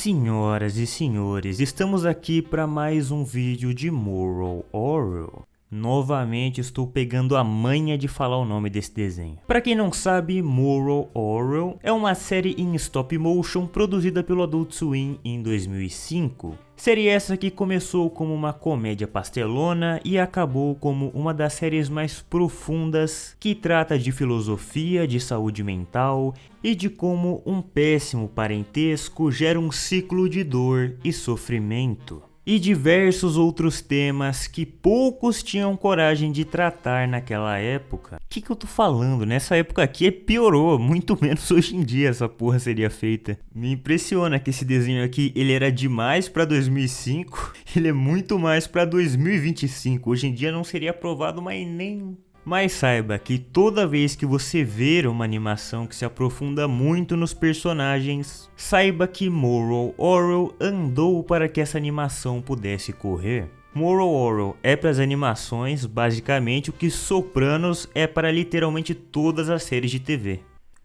Senhoras e senhores, estamos aqui para mais um vídeo de Moral Orel. Novamente estou pegando a manha de falar o nome desse desenho. Para quem não sabe, Moral Orel é uma série em stop motion produzida pelo Adult Swim em 2005. Série essa que começou como uma comédia pastelona e acabou como uma das séries mais profundas que trata de filosofia, de saúde mental e de como um péssimo parentesco gera um ciclo de dor e sofrimento. E diversos outros temas que poucos tinham coragem de tratar naquela época. O que eu tô falando? Nessa época aqui piorou, muito menos hoje em dia essa porra seria feita. Me impressiona que esse desenho aqui, ele era demais pra 2005, ele é muito mais pra 2025. Hoje em dia não seria aprovado, mas nem... Mas saiba que toda vez que você ver uma animação que se aprofunda muito nos personagens, saiba que Moral Orel andou para que essa animação pudesse correr. Moral Orel é para as animações basicamente o que Sopranos é para literalmente todas as séries de TV.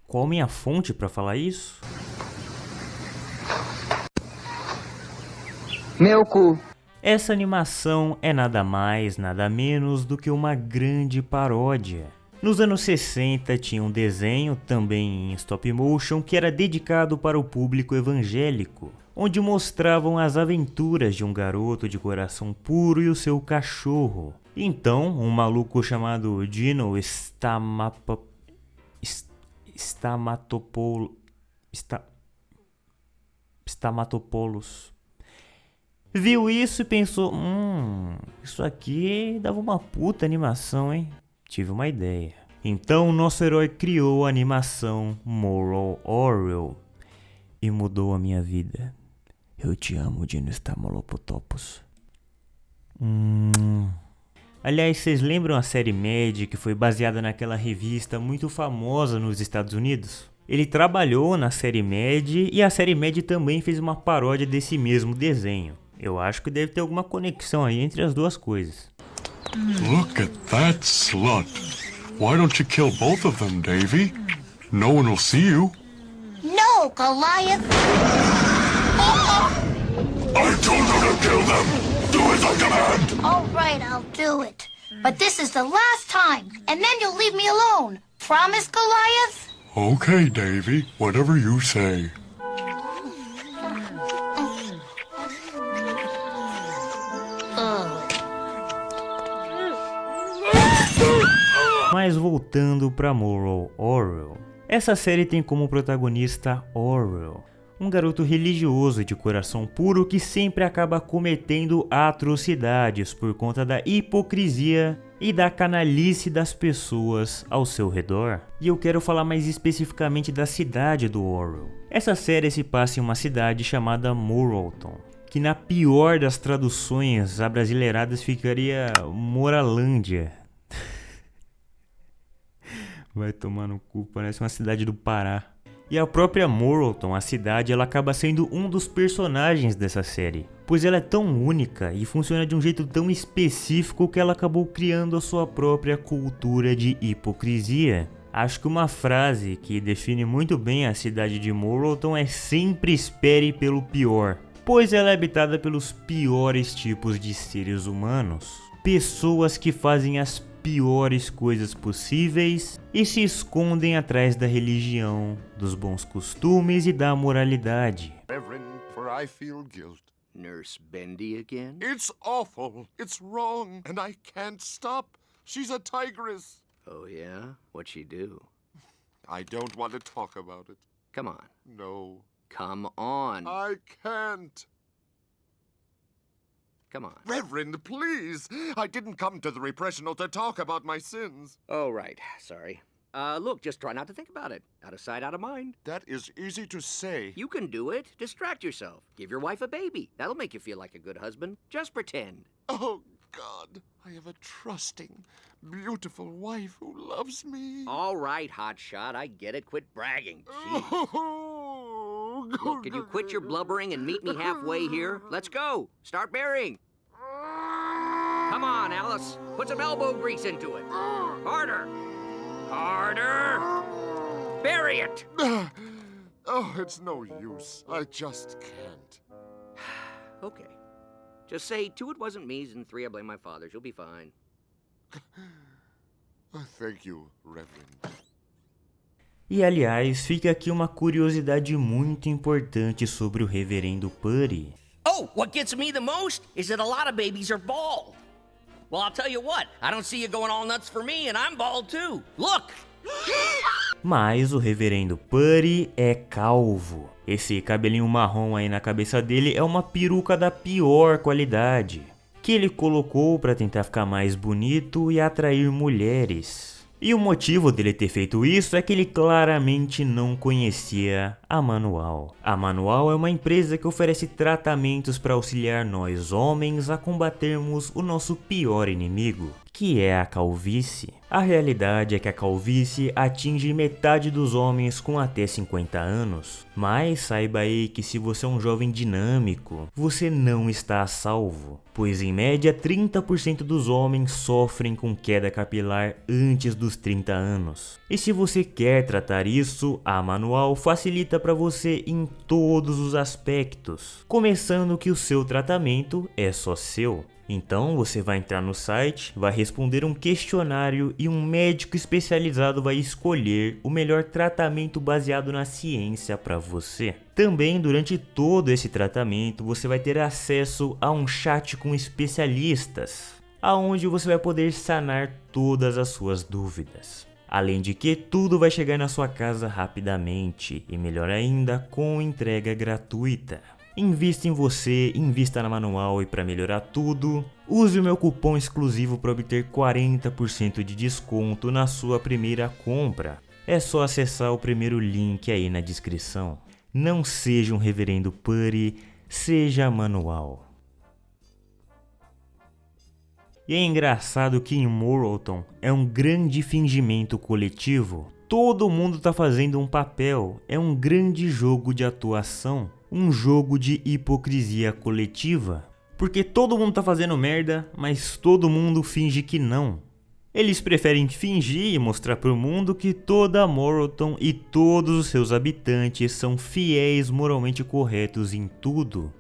Qual minha fonte para falar isso? Meu cu. Essa animação é nada mais, nada menos do que uma grande paródia. Nos anos 60 tinha um desenho, também em stop motion, que era dedicado para o público evangélico, onde mostravam as aventuras de um garoto de coração puro e o seu cachorro. Então, um maluco chamado Dino Stamatopoulos viu isso e pensou, isso aqui dava uma puta animação, hein? Tive uma ideia. Então nosso herói criou a animação Moral Orel e mudou a minha vida. Eu te amo, Dino Stamatopoulos. Aliás, vocês lembram a série Mad, que foi baseada naquela revista muito famosa nos Estados Unidos? Ele trabalhou na série Mad e a série Mad também fez uma paródia desse mesmo desenho. Eu acho que deve ter alguma conexão aí entre as duas coisas. Look at that slut. Why don't you kill both of them, Davy? No one will see you. No, Goliath! I told you to kill them. Do as I command. All right, I'll do it. But this is the last time, and then you'll leave me alone. Promise, Goliath? Okay, Davy. Whatever you say. Mas voltando para Moral Orel, essa série tem como protagonista Orel, um garoto religioso de coração puro que sempre acaba cometendo atrocidades por conta da hipocrisia e da canalice das pessoas ao seu redor. E eu quero falar mais especificamente da cidade do Orel. Essa série se passa em uma cidade chamada Moralton, que na pior das traduções abrasileiradas ficaria Moralândia. Vai tomar no cu, parece uma cidade do Pará. E a própria Moralton, a cidade, ela acaba sendo um dos personagens dessa série, pois ela é tão única e funciona de um jeito tão específico que ela acabou criando a sua própria cultura de hipocrisia. Acho que uma frase que define muito bem a cidade de Moralton é: sempre espere pelo pior, pois ela é habitada pelos piores tipos de seres humanos. Pessoas que fazem as piores coisas possíveis e se escondem atrás da religião, dos bons costumes e da moralidade. Reverend, for I feel guilt. Nurse Bendy again? It's awful. It's wrong. And I can't stop. She's a tigress. Oh, yeah? What'd she do? I don't want to talk about it. Come on. No. Come on. I can't. Come on. Reverend, please. I didn't come to the repressional to talk about my sins. Oh, right. Sorry. Look, just try not to think about it. Out of sight, out of mind. That is easy to say. You can do it. Distract yourself. Give your wife a baby. That'll make you feel like a good husband. Just pretend. Oh, God. I have a trusting, beautiful wife who loves me. All right, hotshot. I get it. Quit bragging. Jeez. Oh, Look, can you quit your blubbering and meet me halfway here? Let's go. Start burying. Come on, Alice. Put some elbow grease into it. Harder. Harder. Bury it. Oh, it's no use. I just can't. Okay. Just say 2 it wasn't me's and 3 I blame my father. You'll be fine. Thank you, Reverend. E aliás, fica aqui uma curiosidade muito importante sobre o Reverendo Puddy. Oh, what gets me the most is that a lot of babies are bald. Well, I'll tell you what, I don't see you going all nuts for me, and I'm bald too. Look! Mas o Reverendo Puddy é calvo. Esse cabelinho marrom aí na cabeça dele é uma peruca da pior qualidade, que ele colocou para tentar ficar mais bonito e atrair mulheres. E o motivo dele ter feito isso é que ele claramente não conhecia a Manual. A Manual é uma empresa que oferece tratamentos para auxiliar nós homens a combatermos o nosso pior inimigo, que é a calvície. A realidade é que a calvície atinge metade dos homens com até 50 anos. Mas saiba aí que se você é um jovem dinâmico, você não está a salvo, pois em média 30% dos homens sofrem com queda capilar antes dos 30 anos. E se você quer tratar isso, a Manual facilita para você em todos os aspectos, começando que o seu tratamento é só seu. Então você vai entrar no site, vai responder um questionário e um médico especializado vai escolher o melhor tratamento baseado na ciência para você. Também durante todo esse tratamento você vai ter acesso a um chat com especialistas, aonde você vai poder sanar todas as suas dúvidas. Além de que tudo vai chegar na sua casa rapidamente e melhor ainda com entrega gratuita. Invista em você, invista na Manual e para melhorar tudo, use o meu cupom exclusivo para obter 40% de desconto na sua primeira compra. É só acessar o primeiro link aí na descrição. Não seja um Reverendo Puddy, seja Manual. E é engraçado que em Morrowton é um grande fingimento coletivo. Todo mundo tá fazendo um papel, é um grande jogo de atuação. Um jogo de hipocrisia coletiva, porque todo mundo tá fazendo merda, mas todo mundo finge que não. Eles preferem fingir e mostrar pro mundo que toda Morrowton e todos os seus habitantes são fiéis moralmente corretos em tudo.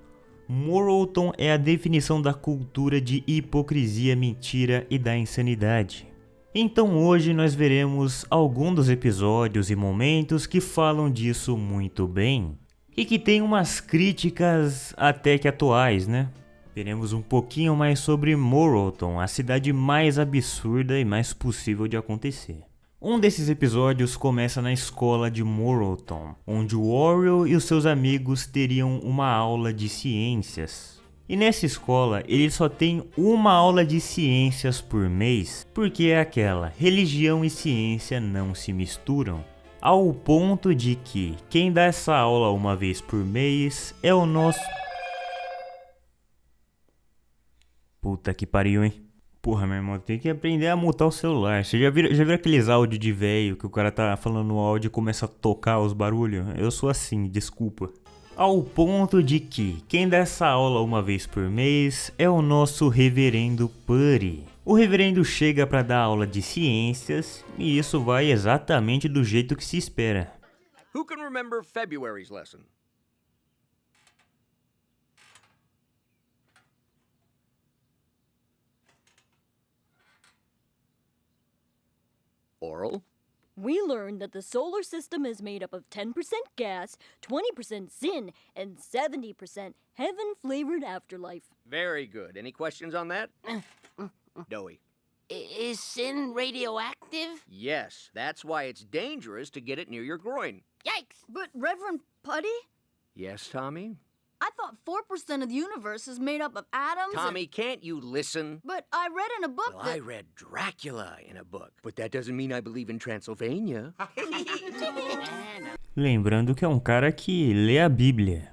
Morrowton é a definição da cultura de hipocrisia, mentira e da insanidade. Então hoje nós veremos alguns dos episódios e momentos que falam disso muito bem. E que tem umas críticas até que atuais, né? Veremos um pouquinho mais sobre Morrowton, a cidade mais absurda e mais possível de acontecer. Um desses episódios começa na escola de Morrowton, onde o Oreo e os seus amigos teriam uma aula de ciências. E nessa escola ele só tem uma aula de ciências por mês, porque é aquela, religião e ciência não se misturam. Ao ponto de que quem dá essa aula uma vez por mês é o nosso... Puta que pariu, hein? Porra, meu irmão, tem que aprender a mutar o celular. Você já viu aqueles áudios de velho que o cara tá falando no áudio e começa a tocar os barulhos? Eu sou assim, desculpa. Ao ponto de que quem dá essa aula uma vez por mês é o nosso Reverendo Puddy. O reverendo chega para dar aula de ciências e isso vai exatamente do jeito que se espera. Who can remember February's lesson? Oral? We learned that the solar system is made up of 10% gas, 20% sin, and 70% heaven-flavored afterlife. Very good. Any questions on that? Doughy. Is sin radioactive? Yes, that's why it's dangerous to get it near your groin. Yikes! But Reverend Puddy, Yes, Tommy? I thought 4% of the universe is made up of atoms. Tommy, can't you listen? But I read in a book Well, that... I read Dracula in a book, but that doesn't mean I believe in Transylvania. Lembrando que é um cara que lê a Bíblia.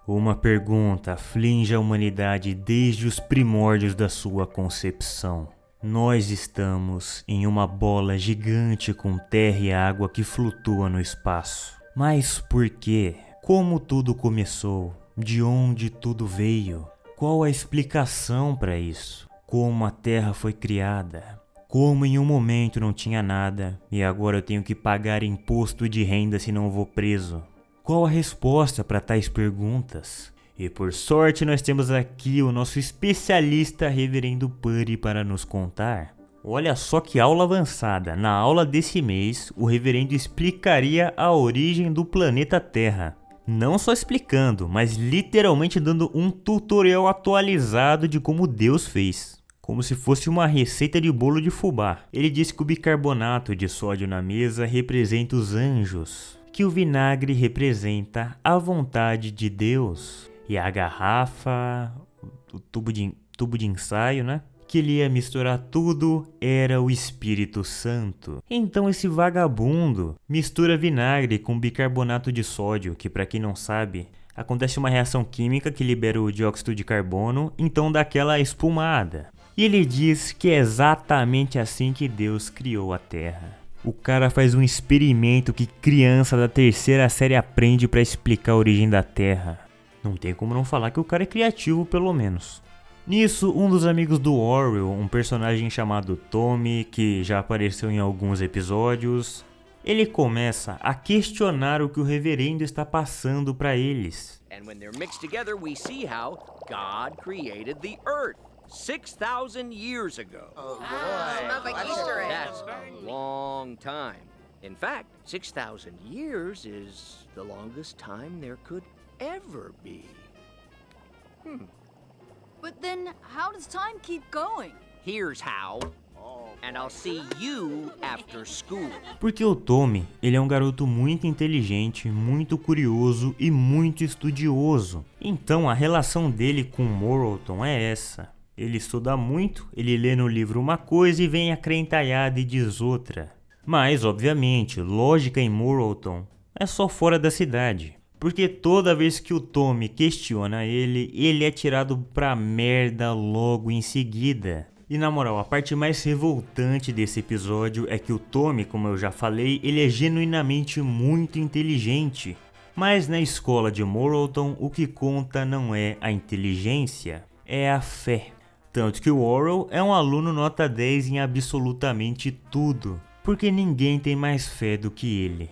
Uma pergunta aflige a humanidade desde os primórdios da sua concepção. Nós estamos em uma bola gigante com terra e água que flutua no espaço. Mas por quê? Como tudo começou? De onde tudo veio? Qual a explicação para isso? Como a Terra foi criada? Como em um momento não tinha nada e agora eu tenho que pagar imposto de renda se não vou preso? Qual a resposta para tais perguntas? E por sorte nós temos aqui o nosso especialista Reverendo Puddy para nos contar. Olha só que aula avançada. Na aula desse mês, o reverendo explicaria a origem do planeta Terra. Não só explicando, mas literalmente dando um tutorial atualizado de como Deus fez. Como se fosse uma receita de bolo de fubá. Ele disse que o bicarbonato de sódio na mesa representa os anjos, que o vinagre representa a vontade de Deus. E a garrafa, o tubo de ensaio, né? Que ele ia misturar tudo era o Espírito Santo. Então esse vagabundo mistura vinagre com bicarbonato de sódio, que para quem não sabe, acontece uma reação química que libera o dióxido de carbono, então dá aquela espumada. E ele diz que é exatamente assim que Deus criou a Terra. O cara faz um experimento que criança da terceira série aprende para explicar a origem da Terra. Não tem como não falar que o cara é criativo, pelo menos. Nisso, um dos amigos do Orwell, um personagem chamado Tommy, que já apareceu em alguns episódios, ele começa a questionar o que o reverendo está passando para eles. And when they're mixed together, we see how God created the earth 6,000 years ago. Smells like Easter egg. That's a long time. In fact, 6,000 years is the longest time there could ever be. But then, how does time keep going? Here's how. And I'll see you after school. Porque o Tommy, ele é um garoto muito inteligente, muito curioso e muito estudioso. Então a relação dele com Morrowton é essa. Ele estuda muito, ele lê no livro uma coisa e vem acrentalhada e diz outra. Mas, obviamente, lógica em Morrowton é só fora da cidade. Porque toda vez que o Tommy questiona ele é tirado pra merda logo em seguida. E na moral, a parte mais revoltante desse episódio é que o Tommy, como eu já falei, ele é genuinamente muito inteligente. Mas na escola de Morrowton, o que conta não é a inteligência, é a fé. Tanto que o Orwell é um aluno nota 10 em absolutamente tudo, porque ninguém tem mais fé do que ele.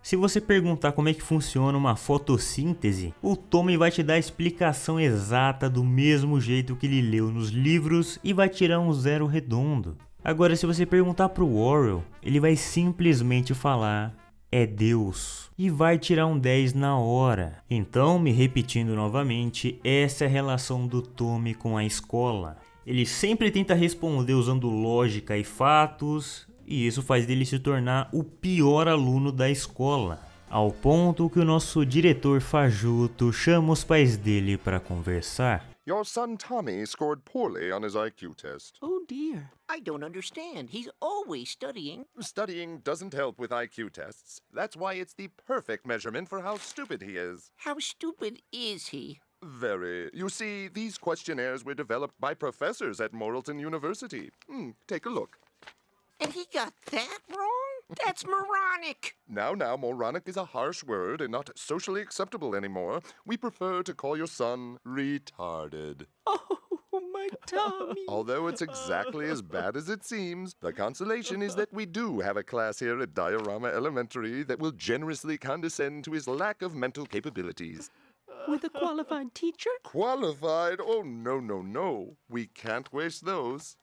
Se você perguntar como é que funciona uma fotossíntese, o Tommy vai te dar a explicação exata do mesmo jeito que ele leu nos livros e vai tirar um zero redondo. Agora, se você perguntar pro Orwell, ele vai simplesmente falar, é Deus, e vai tirar um 10 na hora. Então, me repetindo novamente, essa é a relação do Tommy com a escola. Ele sempre tenta responder usando lógica e fatos, e isso faz dele se tornar o pior aluno da escola, ao ponto que o nosso diretor fajuto chama os pais dele para conversar. Your son Tommy scored poorly on his IQ test. Oh dear. I don't understand. He's always studying. Studying doesn't help with IQ tests. That's why it's the perfect measurement for how stupid he is. How stupid is he? Very. You see, these questionnaires were developed by professors at Morrowton University. Take a look. And he got that wrong? That's moronic. Now, moronic is a harsh word and not socially acceptable anymore. We prefer to call your son retarded. Oh, my Tommy. Although it's exactly as bad as it seems, the consolation is that we do have a class here at Diorama Elementary that will generously condescend to his lack of mental capabilities. With a qualified teacher? Qualified? Oh, no. We can't waste those.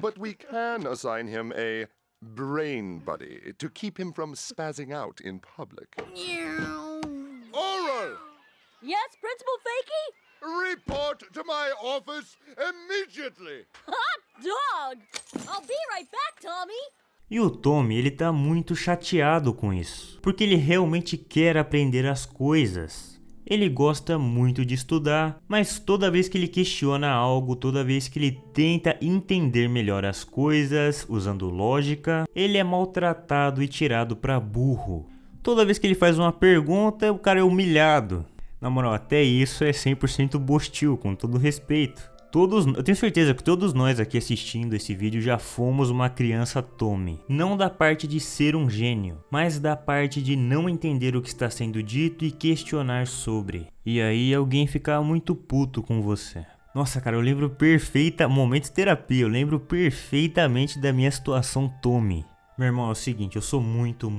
But we can assign him a brain buddy to keep him from spazzing out in public. Oral! Yes, Principal Fakey? Report to my office immediately! Hot dog! I'll be right back, Tommy! E o Tommy, ele tá muito chateado com isso, porque ele realmente quer aprender as coisas. Ele gosta muito de estudar, mas toda vez que ele questiona algo, toda vez que ele tenta entender melhor as coisas, usando lógica, ele é maltratado e tirado pra burro. Toda vez que ele faz uma pergunta, o cara é humilhado. Na moral, até isso é 100% bostil, com todo respeito. Eu tenho certeza que todos nós aqui assistindo esse vídeo já fomos uma criança Tommy. Não da parte de ser um gênio, mas da parte de não entender o que está sendo dito e questionar sobre. E aí alguém ficar muito puto com você. Nossa, cara, eu lembro momento terapia, eu lembro perfeitamente da minha situação Tommy. Meu irmão, é o seguinte, eu sou muito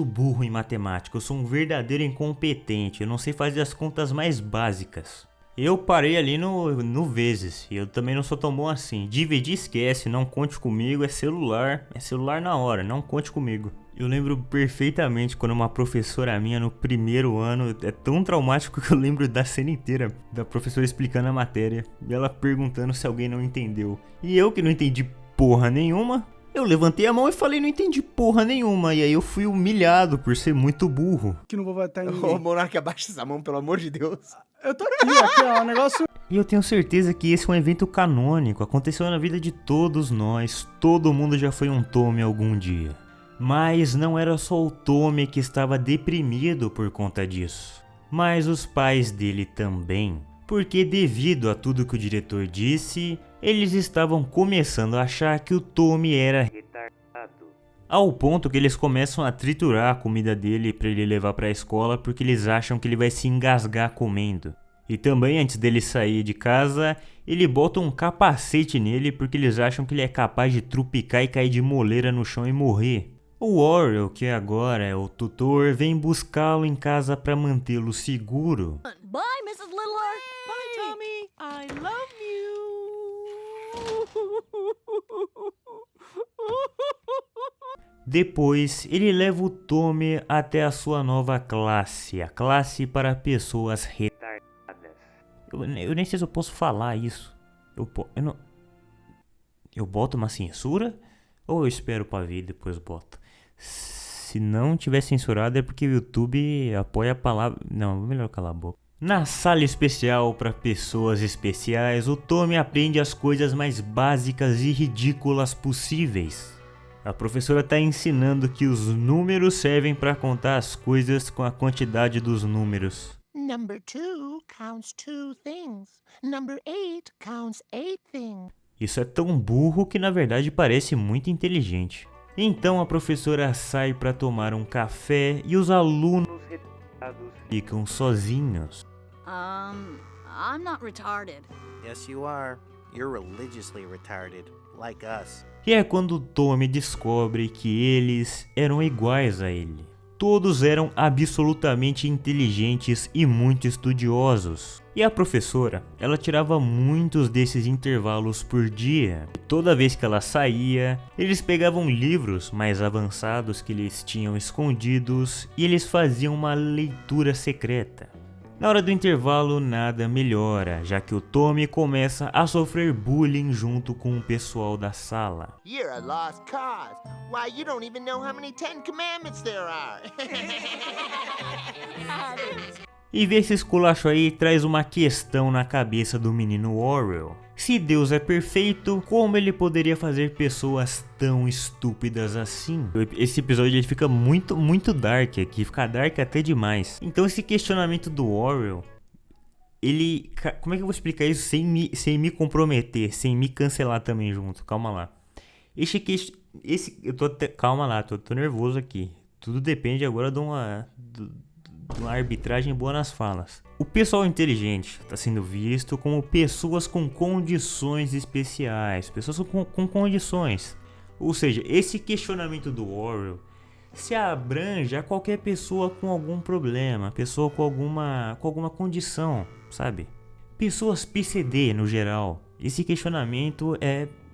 burro em matemática. Eu sou um verdadeiro incompetente. Eu não sei fazer as contas mais básicas. Eu parei ali no vezes. E eu também não sou tão bom assim. Dividir esquece, não conte comigo, é celular. É celular na hora, não conte comigo. Eu lembro perfeitamente quando uma professora minha no primeiro ano, é tão traumático que eu lembro da cena inteira, da professora explicando a matéria e ela perguntando se alguém não entendeu. E eu que não entendi porra nenhuma, eu levantei a mão e falei não entendi porra nenhuma. E aí eu fui humilhado por ser muito burro. Que não vou votar em Ô, Monarca, abaixa essa mão, pelo amor de Deus. Eu tô aqui, ó, o negócio... E eu tenho certeza que esse é um evento canônico, aconteceu na vida de todos nós, todo mundo já foi um Tommy algum dia. Mas não era só o Tommy que estava deprimido por conta disso, mas os pais dele também, porque devido a tudo que o diretor disse, eles estavam começando a achar que o Tommy era retardado. Ao ponto que eles começam a triturar a comida dele para ele levar para a escola porque eles acham que ele vai se engasgar comendo. E também antes dele sair de casa, ele bota um capacete nele porque eles acham que ele é capaz de trupicar e cair de moleira no chão e morrer. O Oreo, que agora é o tutor, vem buscá-lo em casa para mantê-lo seguro. Bye, Mrs. Littler. Bye, Tommy. I love you. Depois, ele leva o Tommy até a sua nova classe, a classe para pessoas retardadas. Eu nem sei se eu posso falar isso. Eu boto uma censura? Ou eu espero pra ver e depois boto? Se não tiver censurado é porque o YouTube apoia a palavra... Não, melhor calar a boca. Na sala especial para pessoas especiais, o Tommy aprende as coisas mais básicas e ridículas possíveis. A professora está ensinando que os números servem para contar as coisas com a quantidade dos números. Number 2 counts 2 things. Number 8 counts 8 things. Isso é tão burro que na verdade parece muito inteligente. Então a professora sai para tomar um café e os alunos retardados ficam sozinhos. I'm not retarded. Yes, you are. You're religiously retarded, like us. E é quando Tommy descobre que eles eram iguais a ele. Todos eram absolutamente inteligentes e muito estudiosos. E a professora, ela tirava muitos desses intervalos por dia. E toda vez que ela saía, eles pegavam livros mais avançados que eles tinham escondidos e eles faziam uma leitura secreta. Na hora do intervalo, nada melhora, já que o Tommy começa a sofrer bullying junto com o pessoal da sala. You're a lost cause. Why, you don't even know how many 10 commandments there are. E ver esse esculacho aí traz uma questão na cabeça do menino Oreo. Se Deus é perfeito, como ele poderia fazer pessoas tão estúpidas assim? Esse episódio ele fica muito dark aqui, fica dark até demais. Então esse questionamento do Oreo, ele... Como é que eu vou explicar isso sem me comprometer, sem me cancelar também junto? Calma lá. Calma lá, tô nervoso aqui. Tudo depende agora de uma arbitragem boa nas falas. O pessoal inteligente está sendo visto como pessoas com condições especiais, pessoas com condições. Ou seja, esse questionamento do Oreo se abrange a qualquer pessoa com algum problema, pessoa com alguma condição, sabe? Pessoas PCD no geral. Esse questionamento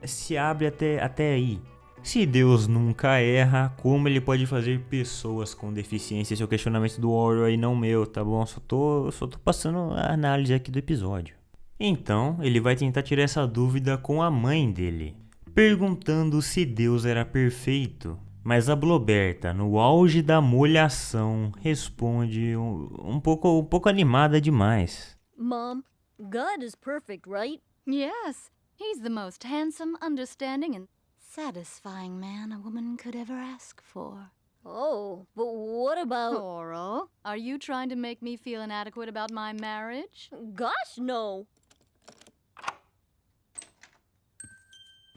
se abre até aí. Se Deus nunca erra, como ele pode fazer pessoas com deficiência? Esse é o questionamento do Oreo aí, não meu, tá bom? Só tô passando a análise aqui do episódio. Então, ele vai tentar tirar essa dúvida com a mãe dele, perguntando se Deus era perfeito. Mas a Bloberta, no auge da molhação, responde um pouco animada demais. Mom, God is perfect, right? Yes, he's the most handsome, understanding, and satisfying man a woman could ever ask for. Oh, but what about... Oro, are you trying to make me feel inadequate about my marriage? Gosh, no.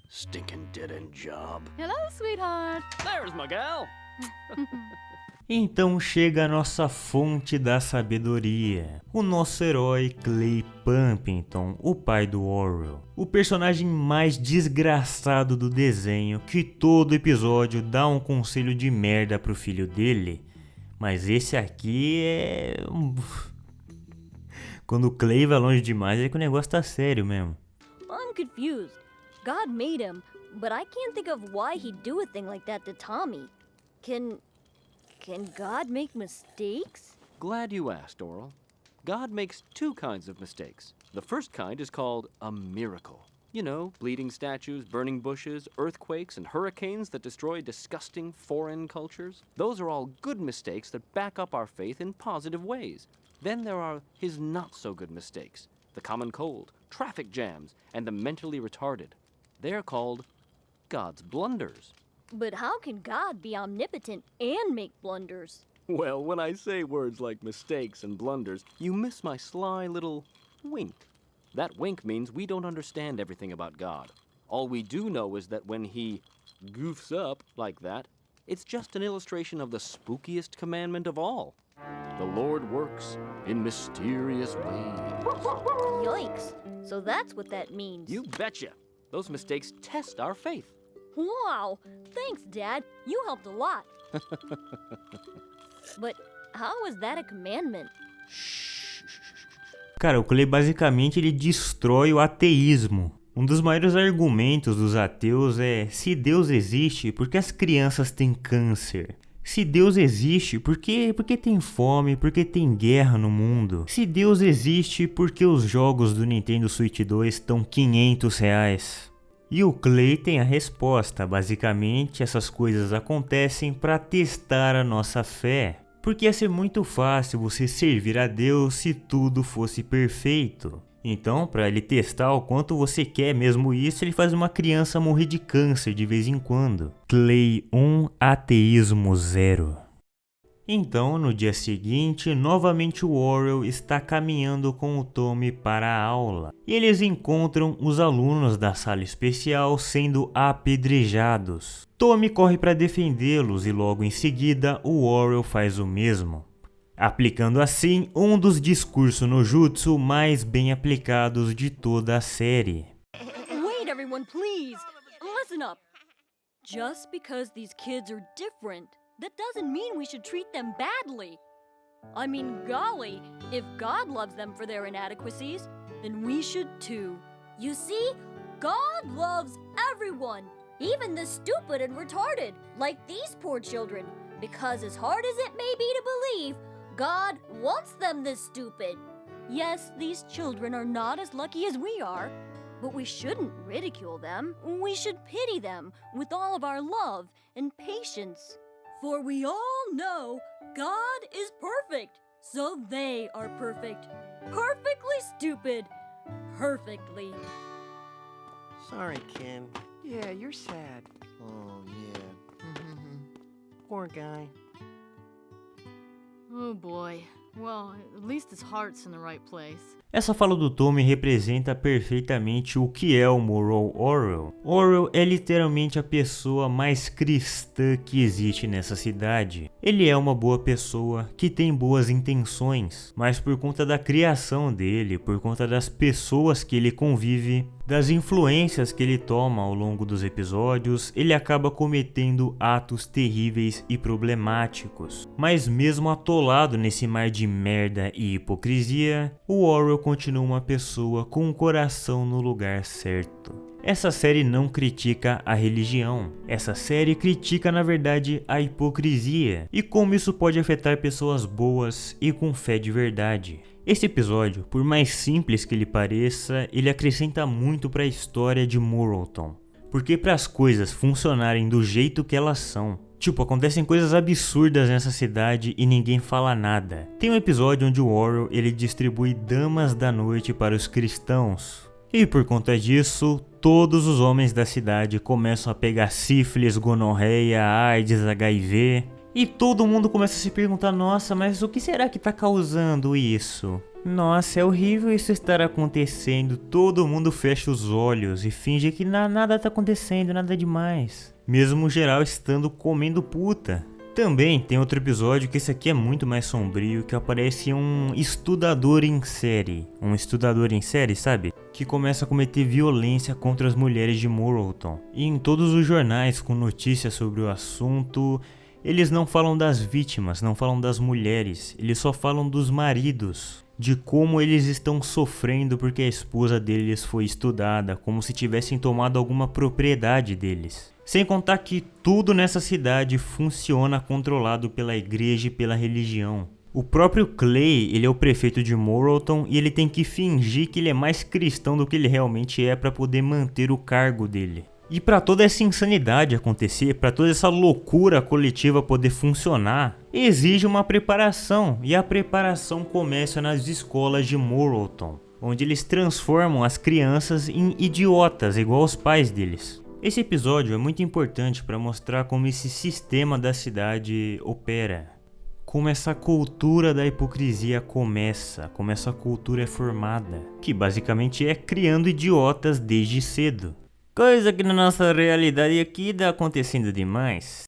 Stinking dead-end job. Hello, sweetheart. There's my gal. Então chega a nossa fonte da sabedoria, o nosso herói Clay Pumpington, o pai do Orwell. O personagem mais desgraçado do desenho, que todo episódio dá um conselho de merda pro filho dele. Mas esse aqui é... Quando o Clay vai longe demais é que o negócio tá sério mesmo. I'm confused. God made him, but I can't think of why he'd do a thing like that to Tommy. Can God make mistakes? Glad you asked, Oral. God makes two kinds of mistakes. The first kind is called a miracle. You know, bleeding statues, burning bushes, earthquakes, and hurricanes that destroy disgusting foreign cultures. Those are all good mistakes that back up our faith in positive ways. Then there are his not-so-good mistakes. The common cold, traffic jams, and the mentally retarded. They're called God's blunders. But how can God be omnipotent and make blunders? Well, when I say words like mistakes and blunders, you miss my sly little wink. That wink means we don't understand everything about God. All we do know is that when he goofs up like that, it's just an illustration of the spookiest commandment of all. The Lord works in mysterious ways. Yikes. So that's what that means. You betcha. Those mistakes test our faith. Wow. Thanks, Dad. You helped a lot. But how is that a commandment? Cara, o Clay basicamente ele destrói o ateísmo. Um dos maiores argumentos dos ateus é: se Deus existe, por que as crianças têm câncer? Se Deus existe, por que tem fome, por que tem guerra no mundo? Se Deus existe, por que os jogos do Nintendo Switch 2 estão R$500? E o Clay tem a resposta. Basicamente, essas coisas acontecem para testar a nossa fé. Porque ia ser muito fácil você servir a Deus se tudo fosse perfeito. Então, para ele testar o quanto você quer mesmo isso, ele faz uma criança morrer de câncer de vez em quando. Clay 1, ateísmo 0. Então, no dia seguinte, novamente o Orwell está caminhando com o Tommy para a aula. E eles encontram os alunos da sala especial sendo apedrejados. Tommy corre para defendê-los e logo em seguida o Orwell faz o mesmo, aplicando assim um dos discursos no jutsu mais bem aplicados de toda a série. Wait, everyone, please. Listen up. Just because these kids are different, that doesn't mean we should treat them badly. I mean, golly, if God loves them for their inadequacies, then we should too. You see? God loves everyone, even the stupid and retarded, like these poor children. Because as hard as it may be to believe, God wants them this stupid. Yes, these children are not as lucky as we are, but we shouldn't ridicule them. We should pity them with all of our love and patience. For we all know God is perfect, so they are perfect. Perfectly stupid. Perfectly. Sorry, Ken. Yeah, you're sad. Oh, yeah. Poor guy. Oh boy. Well, at least his heart's in the right place. Essa fala do Tommy representa perfeitamente o que é o Moral Orwell. Orwell é literalmente a pessoa mais cristã que existe nessa cidade. Ele é uma boa pessoa que tem boas intenções, mas por conta da criação dele, por conta das pessoas que ele convive, das influências que ele toma ao longo dos episódios, ele acaba cometendo atos terríveis e problemáticos. Mas mesmo atolado nesse mar de merda e hipocrisia, o Orwell continua uma pessoa com o coração no lugar certo. Essa série não critica a religião. Essa série critica, na verdade, a hipocrisia e como isso pode afetar pessoas boas e com fé de verdade. Esse episódio, por mais simples que ele pareça, ele acrescenta muito para a história de Morrowton. Porque para as coisas funcionarem do jeito que elas são, tipo, acontecem coisas absurdas nessa cidade e ninguém fala nada. Tem um episódio onde o Orwell ele distribui damas da noite para os cristãos. E por conta disso, todos os homens da cidade começam a pegar sífilis, gonorreia, AIDS, HIV. E todo mundo começa a se perguntar: nossa, mas o que será que tá causando isso? Nossa, é horrível isso estar acontecendo. Todo mundo fecha os olhos e finge que nada tá acontecendo, nada demais. Mesmo geral estando comendo puta. Também tem outro episódio que esse aqui é muito mais sombrio, que aparece um estudador em série. Um estudador em série, sabe? Que começa a cometer violência contra as mulheres de Morrowton. E em todos os jornais com notícias sobre o assunto, eles não falam das vítimas, não falam das mulheres, eles só falam dos maridos. De como eles estão sofrendo porque a esposa deles foi estudada, como se tivessem tomado alguma propriedade deles. Sem contar que tudo nessa cidade funciona controlado pela igreja e pela religião. O próprio Clay, ele é o prefeito de Morrowton e ele tem que fingir que ele é mais cristão do que ele realmente é para poder manter o cargo dele. E para toda essa insanidade acontecer, para toda essa loucura coletiva poder funcionar, exige uma preparação. E a preparação começa nas escolas de Morrowton, onde eles transformam as crianças em idiotas, igual os pais deles. Esse episódio é muito importante para mostrar como esse sistema da cidade opera. Como essa cultura da hipocrisia começa, como essa cultura é formada. Que basicamente é criando idiotas desde cedo. Coisa que na nossa realidade aqui dá acontecendo demais.